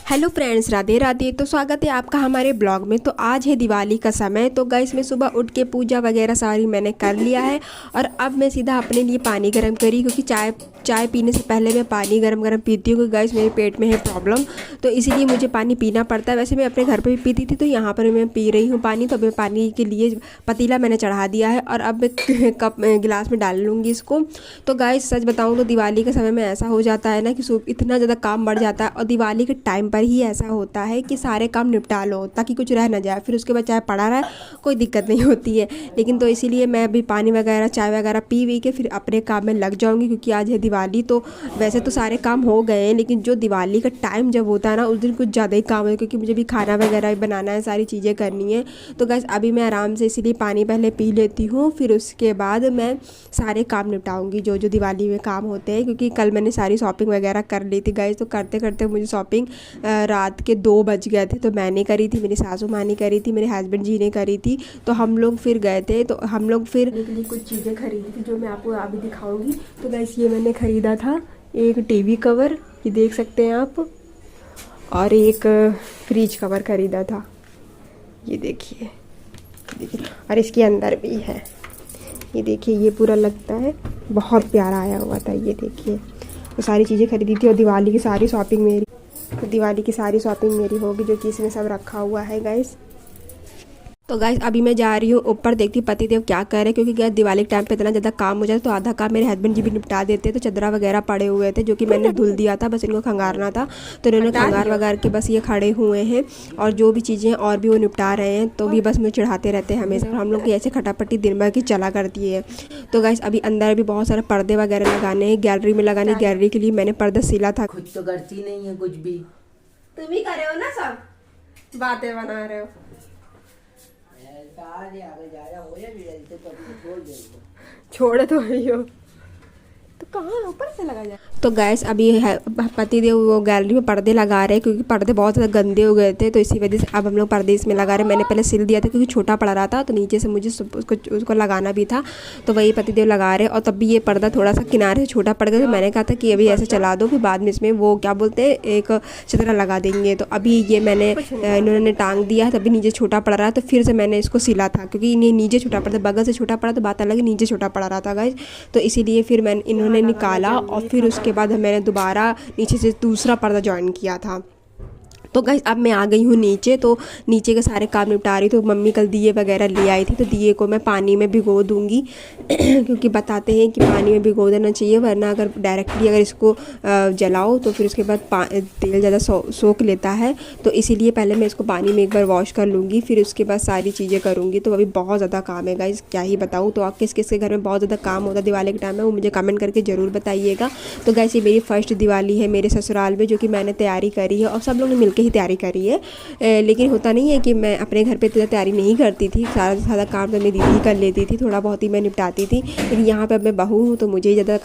Hello friends, Radhe Radhe. तो स्वागत है आपका हमारे ब्लॉग में। तो आज है दिवाली का समय। तो गाइस मैं सुबह उठ के पूजा वगैरह सारी मैंने कर लिया है और अब मैं सीधा अपने लिए पानी गर्म करी, क्योंकि चाय चाय पीने से पहले मैं पानी गरम गरम पीती हूँ, क्योंकि गाइस मेरे पेट में है प्रॉब्लम, तो इसीलिए मुझे पानी पीना पड़ता है। वैसे मैं अपने घर पे भी पीती थी, तो यहाँ पर मैं पी रही हूँ पानी। तो अब मैं पानी के लिए पतीला मैंने चढ़ा दिया है और अब मैं कप गिलास में डाल लूँगी इसको। तो गाइस सच बताऊँ तो दिवाली के समय में ऐसा हो जाता है ना कि इतना ज़्यादा काम बढ़ जाता है, और दिवाली के टाइम पर ही ऐसा होता है कि सारे काम निपटा लो ताकि कुछ रह ना जाए, फिर उसके बाद चाहे पड़ा रहे कोई दिक्कत नहीं होती है। लेकिन तो इसीलिए मैं अभी पानी वगैरह चाय वगैरह पी के फिर अपने काम में लग जाऊंगी, क्योंकि आज है दिवाली। तो वैसे तो सारे काम हो गए हैं, लेकिन जो दिवाली का टाइम जब होता है ना, उस दिन कुछ ज़्यादा ही काम है, क्योंकि मुझे भी खाना वगैरह भी बनाना है, सारी चीज़ें करनी है। तो गैस अभी मैं आराम से इसीलिए पानी पहले पी लेती हूँ, फिर उसके बाद मैं सारे काम निपटाऊंगी जो जो दिवाली में काम होते हैं। क्योंकि कल मैंने सारी शॉपिंग वगैरह कर ली थी गाइस। तो करते करते मुझे शॉपिंग रात के 2 बज गए थे। तो मैंने करी थी, मेरी सासू माँ ने करी थी, मेरे हस्बैंड जी ने करी थी। तो हम लोग फिर गए थे, तो हम लोग फिर लिए कुछ चीज़ें खरीदी थी जो मैं आपको अभी दिखाऊंगी। तो गाइस ये मैंने ख़रीदा था एक टीवी कवर, ये देख सकते हैं आप, और एक फ्रिज कवर ख़रीदा था, ये देखिए। और इसके अंदर भी है, ये देखिए, ये पूरा लगता है बहुत प्यारा आया हुआ था, ये देखिए। तो सारी चीज़ें खरीदी थी और दिवाली की सारी शॉपिंग मेरी होगी, जो कि इसमें सब रखा हुआ है गाइस। तो गाइस अभी मैं जा रही हूँ ऊपर, देखती पतिदेव क्या कर रहे हैं, क्योंकि गाइस दिवाली के टाइम पे इतना ज़्यादा काम हो जाता है। तो आधा काम मेरे हस्बैंड जी भी निपटा देते हैं। तो चदरा वगैरह पड़े हुए थे जो कि मैंने धुल दिया था, बस इनको खंगारना था। तो इन्होंने खंगार वगार के बस ये खड़े हुए हैं, और जो भी चीज़ें और भी वो निपटा रहे हैं। तो भी बस मुझे चढ़ाते रहते हैं हमेशा, और हम लोग की ऐसे खटापट्टी दिन भर की चला करती है। तो गाइस अभी अंदर भी बहुत सारे पर्दे वगैरह लगाने हैं, गैलरी में लगाने। गैलरी के लिए मैंने पर्दा सिला था। खुद तो करती नहीं है कुछ भी। तुम ही करे हो ना, सब बातें बना रहे हो। छोड़ तो रही हो तो कहाँ ऊपर से लगा जाए। तो गैस अभी है पतिदेव वो गैलरी में पर्दे लगा रहे हैं, क्योंकि पर्दे बहुत ज़्यादा गंदे हो गए थे। तो इसी वजह से अब हम लोग पर्दे इसमें लगा रहे हैं। मैंने पहले सिल दिया था क्योंकि छोटा पड़ रहा था, तो नीचे से मुझे उसको लगाना भी था। तो वही पतिदेव लगा रहे हैं, और तब भी ये पर्दा थोड़ा सा किनारे से छोटा पड़ गया। तो मैंने कहा था कि अभी ऐसे चला दो, फिर बाद में इसमें वो क्या बोलते हैं एक चदरा लगा देंगे। तो अभी ये मैंने इन्होंने टांग दिया है, तभी नीचे छोटा पड़ रहा है। तो फिर से मैंने इसको सिला था, क्योंकि इन्हें नीचे छोटा पड़ा था, बगल से छोटा पड़ा तो बात अलग है, नीचे छोटा पड़ रहा था गाइस। तो इसीलिए फिर मैंने इन्होंने निकाला, और फिर उसके बाद मैंने दोबारा नीचे से दूसरा पर्दा ज्वाइन किया था। तो गाइस अब मैं आ गई हूँ नीचे। तो नीचे के सारे काम निपटा रही। तो मम्मी कल दिए वगैरह ले आई थी, तो दिए को मैं पानी में भिगो दूंगी क्योंकि बताते हैं कि पानी में भिगो देना चाहिए, वरना अगर डायरेक्टली अगर इसको जलाओ तो फिर उसके बाद तेल ज़्यादा सोख लेता है। तो इसीलिए पहले मैं इसको पानी में एक बार वॉश कर लूँगी, फिर उसके बाद सारी चीज़ें करूँगी। तो अभी बहुत ज़्यादा काम है गाइस, क्या ही बताऊँ। तो आप किस किस के घर में बहुत ज़्यादा काम होता है दिवाली के टाइम में, वो मुझे कमेंट करके ज़रूर बताइएगा। तो गाइस ये मेरी फर्स्ट दिवाली है मेरे ससुराल में, जो कि मैंने तैयारी करी है, और सब लोग ने मिलकर ही तैयारी करी है। लेकिन होता नहीं है कि मैं अपने घर पे इतना तैयारी नहीं करती थी, सारा से ज़्यादा काम तो मेरी दीदी कर लेती थी, थोड़ा बहुत ही मैं निपटाती थी। लेकिन यहाँ पे अब मैं बहू हूँ, तो मुझे ही ज़्यादा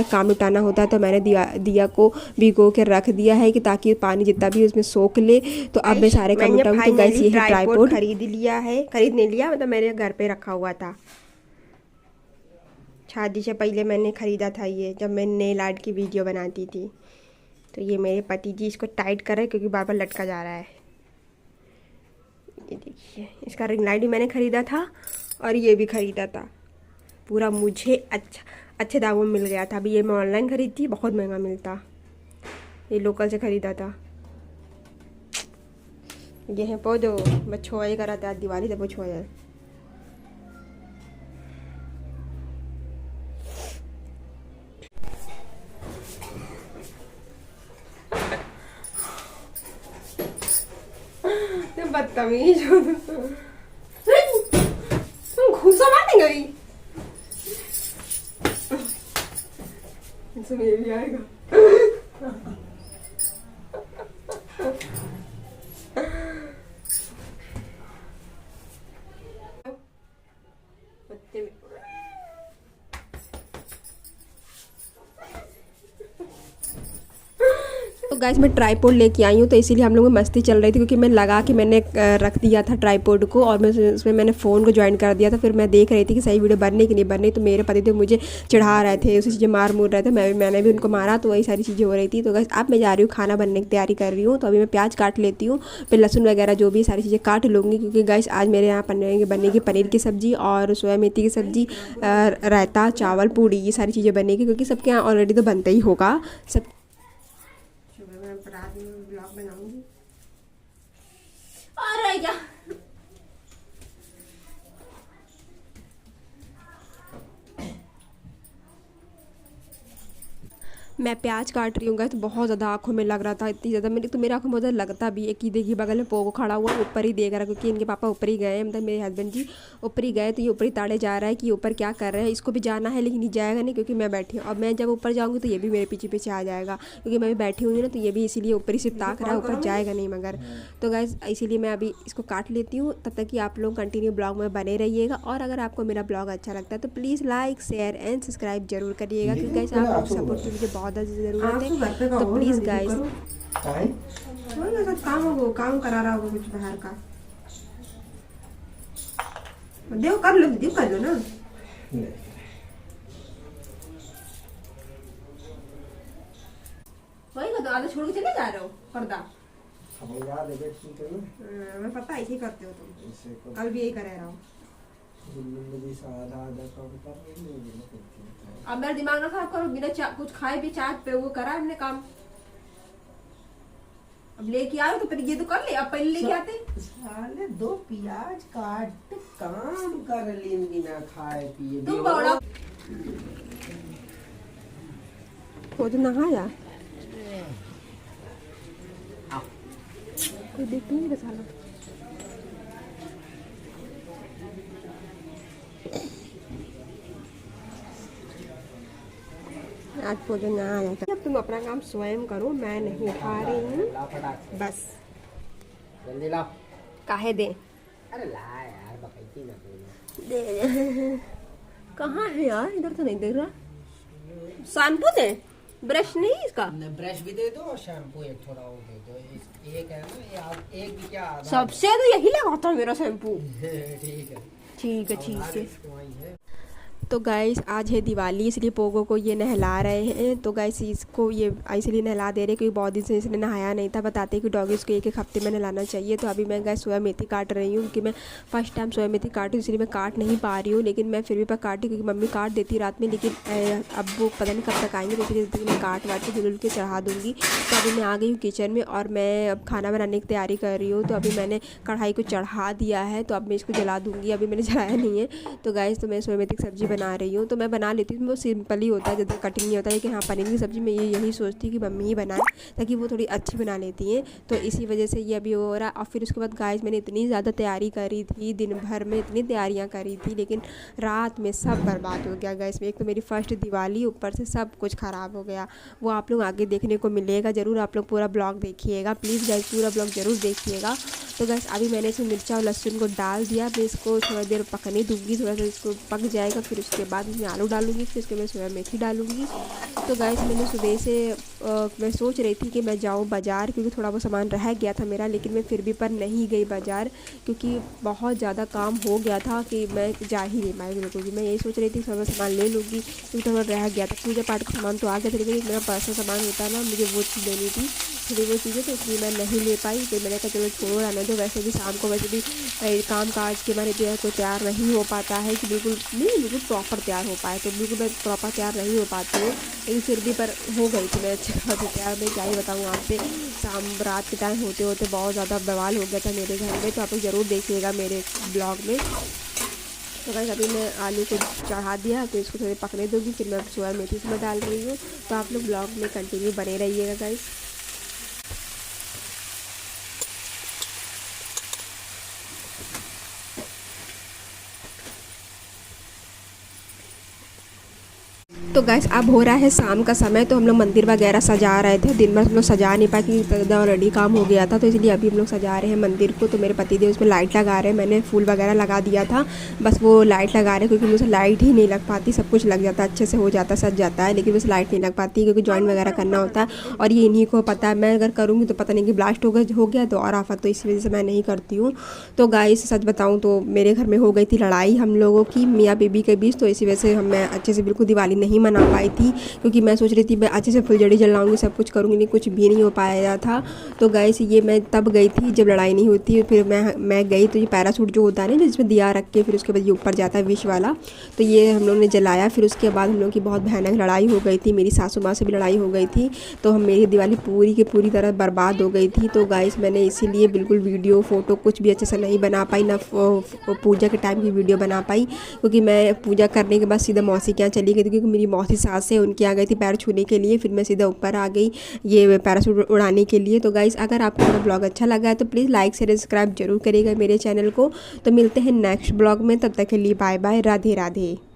काम निपटाना होता है। तो मैंने दिया को भिगो के रख दिया है कि ताकि पानी जितना भी उसमें सोख ले। तो अब मैं सारे काम निपटाऊँ। तो गैस ये है ट्राइपॉड खरीद नहीं लिया, मतलब मेरे घर पे रखा हुआ था। शादी से पहले मैंने ख़रीदा था ये, जब मैं नेल आर्ट की वीडियो बनाती थी। तो ये मेरे पति जी इसको टाइट कर रहे हैं, क्योंकि बार बार लटका जा रहा है। ये देखिए, इसका रिंग लाइट भी मैंने ख़रीदा था, और ये भी ख़रीदा था। पूरा मुझे अच्छे दामों में मिल गया था। अभी ये मैं ऑनलाइन ख़रीदती, बहुत महंगा मिलता, ये लोकल से ख़रीदा था। ये है पौधो बच्चों ये करा था दिवाली तब छो है। बदतमीज हो तुम, घूसा मारने गई। इसमें ये भी आएगा। तो गाइस मैं ट्राईपोड लेके आई हूँ, तो इसीलिए हम लोग में मस्ती चल रही थी क्योंकि मैं लगा कि मैंने रख दिया था ट्राईपोड को और मैं उसमें मैंने फ़ोन को ज्वाइन कर दिया था। फिर मैं देख रही थी कि सही वीडियो बनने की नहीं बननी, तो मेरे पति तो मुझे चढ़ा रहे थे, उसी चीज़ें मार मूर रहे थे, मैंने भी उनको मारा, तो वही सारी चीज़ें हो रही थी। तो गाइस अब मैं जा रही हूँ खाना बनने की तैयारी कर रही हूँ। तो अभी मैं प्याज काट लेती हूँ, फिर लहसुन वगैरह जो भी सारी चीज़ें काट लूँगी क्योंकि गाइस आज मेरे यहाँ बनेगी पनीर की सब्ज़ी और सोया मेथी की सब्ज़ी, रायता, चावल, पूड़ी, ये सारी चीज़ें बनेगी क्योंकि सबके यहाँ ऑलरेडी तो बनता ही होगा सब। रात में ब्लॉग बनाऊंगी और क्या मैं प्याज काट रही हूँ गाइस, तो बहुत ज़्यादा आंखों में लग रहा था, इतनी ज़्यादा मेरे आंखों में बहुत ज़्यादा लगता भी है कि देखिए बगल में पोगो खड़ा हुआ ऊपर ही देख रहा है क्योंकि इनके पापा ऊपर ही गए, मतलब मेरे हस्बैंड जी ऊपर ही गए, तो ये ऊपर ही ताड़े जा रहा है कि ऊपर क्या कर रहे हैं। इसको भी जाना है लेकिन ये जाएगा नहीं क्योंकि मैं बैठी हूँ। अब मैं जब ऊपर जाऊँगी तो ये भी मेरे पीछे पीछे आ जाएगा क्योंकि मैं भी बैठी हुई ना, तो ये भी इसीलिए ऊपर ही सिर्फ ताक रहा है, ऊपर जाएगा नहीं मगर। तो गाइस इसीलिए मैं अभी इसको काट लेती हूँ, तब तक कि आप लोग कंटिन्यू ब्लॉग में बने रहिएगा। और अगर आपको मेरा ब्लॉग अच्छा लगता है तो please like, share and subscribe जरूर करिएगा क्योंकि गाइस आप सपोर्ट की मुझे बहुत ज़्यादा ज़रूरत है। तो प्लीज़ गाइस काम करा रहा होगा कुछ बाहर का, देखो कर लो दीदी, कर लो ना। वही तो आधा छोड़ के चले जा रहे हो पर्दा, मैं पता ऐसे ही करते हो तुम, कल भी यही करे रहा हूँ। अब मेरा दिमाग ना खराब करो, बिना कुछ खाए भी चाट पे वो करा हमने काम। अब लेके आए तो फिर ये तो कर ले, अब पहले लेके आते साले 2 प्याज काट काम कर लीन बिना खाए पिए तुम बड़ा वो तो नहाया कोई देख नहीं रहा साला। आज भोजन ना आया था। तुम अपना काम स्वयं करो, मैं नहीं उठा रही हूँ, बस जल्दी लाओ। काहे दे? अरे ला यार, बकैती ना दे कहाँ है यार, इधर तो नहीं देख रहा। शैम्पू दे, ब्रश नहीं इसका, ब्रश भी दे दो और शैम्पू एक थोड़ा वो दे दो। एक है ना, एक भी क्या आधा सबसे तो यही लगाता है मेरा शैम्पू। ठीक है ठीक है ठीक है। तो गाइस आज है दिवाली, इसलिए पोगो को ये नहला रहे हैं। तो गाइस इसको ये इसलिए नहला दे रहे हैं क्योंकि बहुत दिन से इसने नहाया नहीं था। बताते हैं कि डॉगीज़ को एक हफ्ते में नहलाना चाहिए। तो अभी मैं गाइस सोया मेथी काट रही हूँ क्योंकि मैं फर्स्ट टाइम सोया मेथी काटी, इसलिए मैं काट नहीं पा रही हूँ, लेकिन मैं फिर भी पर काटी क्योंकि मम्मी काट देती रात में, लेकिन अब वो पता नहीं कब तक आएंगे, तो इसलिए मैं काट वाट के धुल के चढ़ा दूँगी। तो अभी मैं आ गई हूँ किचन में और मैं अब खाना बनाने की तैयारी कर रही हूँ। तो अभी मैंने कढ़ाई को चढ़ा दिया है, तो अब मैं इसको जला दूँगी, अभी मैंने जलाया नहीं है। तो गाइस तो मैं सोया मेथी की सब्ज़ी बना रही हूँ, तो मैं बना लेती हूँ, वो सिंपल ही होता है, ज़्यादा कटिंग नहीं होता है। लेकिन हाँ पनीर की सब्ज़ी मैं यही सोचती हूँ कि मम्मी ही बनाए ताकि वो थोड़ी अच्छी बना लेती हैं, तो इसी वजह से ये अभी हो रहा है। और फिर उसके बाद गाइस मैंने इतनी ज़्यादा तैयारी करी थी, दिन भर में इतनी तैयारियाँ करी थी, लेकिन रात में सब बर्बाद हो गया गाइस में। एक तो मेरी फर्स्ट दिवाली, ऊपर से सब कुछ ख़राब हो गया। वो आप लोग आगे देखने को मिलेगा, ज़रूर आप लोग पूरा ब्लॉग देखिएगा, प्लीज़ गाइस पूरा ब्लॉग ज़रूर देखिएगा। तो गाइस अभी मैंने इसमें मिर्चा और लहसुन को डाल दिया, मैं इसको थोड़ा देर पकने दूँगी, थोड़ा सा इसको पक जाएगा, फिर उसके बाद इसमें आलू डालूँगी, फिर उसके बाद सोया मेथी डालूँगी। तो गाइस मैंने सुबह से मैं सोच रही थी कि मैं जाऊँ बाज़ार क्योंकि थोड़ा वो सामान रह गया था मेरा, लेकिन मैं फिर भी पर नहीं गई बाज़ार क्योंकि बहुत ज़्यादा काम हो गया था कि मैं जा ही नहीं पाई बिल्कुल भी। मैं यही सोच रही थी थोड़ा सामान ले लूँगी क्योंकि थोड़ा रह गया था, पूजा पाठ का सामान तो आ गया था, लेकिन मेरा पर्सनल सामान होता है ना, मुझे वो चीज़ लेनी थी, थोड़ी वो चीज़ें, तो इसलिए मैं नहीं ले पाई। तो मैंने कहा चलो छोड़ो रहने दो, वैसे भी शाम को वैसे भी काम काज के मारे कोई तैयार नहीं हो पाता है कि बिल्कुल प्रॉपर तैयार हो पाए, तो बिल्कुल मैं प्रॉपर तैयार नहीं हो पाती हूँ, लेकिन फिर भी पर हो गई थी मैं अच्छी खासी तैयार। मैं क्या ही बताऊँ आपसे, शाम रात के टाइम होते होते बहुत ज़्यादा बवाल हो गया था मेरे घर में, तो आप लोग ज़रूर देखिएगा मेरे ब्लॉग में। तो गाइस अभी मैं आलू को चढ़ा दिया, तो इसको थोड़े पकने दूँगी, फिर मैं सोया मेथी इसमें डाल रही हूँ। तो आप लोग ब्लॉग में कंटिन्यू बने रहिएगा गाइस। तो तो गाइस अब हो रहा है शाम का समय, तो हम लोग मंदिर वगैरह सजा रहे थे। दिन भर हम लोग सजा नहीं पाए क्योंकि ऑलरेडी काम हो गया था, तो इसलिए अभी हम लोग सजा रहे हैं मंदिर को। तो मेरे पति देव उसमें लाइट लगा रहे हैं, मैंने फूल वगैरह लगा दिया था, बस वो लाइट लगा रहे हैं क्योंकि मुझे लाइट ही नहीं लग पाती। सब कुछ लग जाता है, अच्छे से हो जाता, सज जाता है, लेकिन बस लाइट नहीं लग पाती क्योंकि जॉइन वगैरह करना होता है और ये इन्हीं को पता है। मैं अगर करूँगी तो पता नहीं कि ब्लास्ट हो गया तो और आफत, तो इसी वजह से मैं नहीं करती हूँ। तो गाइस सच बताऊँ तो मेरे घर में हो गई थी लड़ाई हम लोगों की, मियाँ बीबी के बीच, तो इसी वजह से मैं अच्छे से बिल्कुल दिवाली नहीं मना पाई थी क्योंकि मैं सोच रही थी मैं अच्छे से फुलझड़ी जलाऊंगी, सब कुछ करूँगी, नहीं कुछ भी नहीं हो पाया था। तो गाइस ये मैं तब गई थी जब लड़ाई नहीं होती। फिर मैं गई तो ये पैरासूट जो होता है ना, जिसमें दिया रख के फिर उसके बाद ये ऊपर जाता है विश वाला, तो ये हम लोगों ने जलाया। फिर उसके बाद हम लोग की बहुत भयानक लड़ाई हो गई थी, मेरी सासू माँ से भी लड़ाई हो गई थी, तो मेरी दिवाली पूरी की पूरी तरह बर्बाद हो गई थी। तो गाइस मैंने इसीलिए बिल्कुल वीडियो फ़ोटो कुछ भी अच्छे से नहीं बना पाई, ना पूजा के टाइम की वीडियो बना पाई क्योंकि मैं पूजा करने के बाद सीधा मौसी के यहाँ चली गई थी क्योंकि मेरी मौसी सास है, उनके यहाँ गई थी पैर छूने के लिए। फिर मैं सीधा ऊपर आ गई ये पैरासूट उड़ाने के लिए। तो गाइस अगर आपको मेरा ब्लॉग अच्छा लगा है तो प्लीज़ लाइक शेयर सब्सक्राइब जरूर करिएगा मेरे चैनल को। तो मिलते हैं नेक्स्ट ब्लॉग में, तब तक के लिए बाय बाय, राधे राधे।